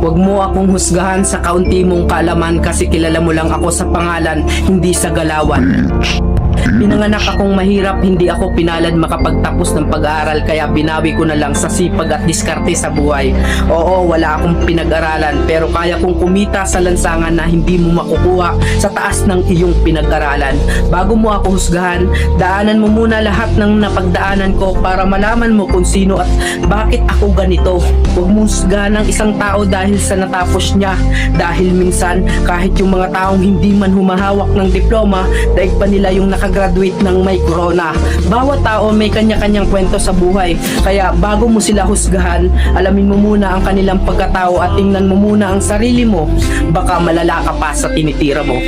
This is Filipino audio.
Huwag mo akong husgahan sa kaunti mong kaalaman kasi kilala mo lang ako sa pangalan, hindi sa galawan. Pinanganak akong mahirap, hindi ako pinalad makapagtapos ng pag-aaral kaya binawi ko na lang sa sipag at diskarte sa buhay. Oo, wala akong pinag-aralan pero kaya kong kumita sa lansangan na hindi mo makukuha sa taas ng iyong pinag-aralan. Bago mo ako husgahan, daanan mo muna lahat ng napagdaanan ko para malaman mo kung sino at bakit ako ganito. Huwag mo husgahan ng isang tao dahil sa natapos niya. Dahil minsan, kahit yung mga taong hindi man humahawak ng diploma, daig pa nila yung nakagraduate ng may corona. Bawat tao may kanya-kanyang kwento sa buhay. Kaya bago mo sila husgahan, alamin mo muna ang kanilang pagkatao at tingnan mo muna ang sarili mo. Baka malala ka pa sa tinitira mo.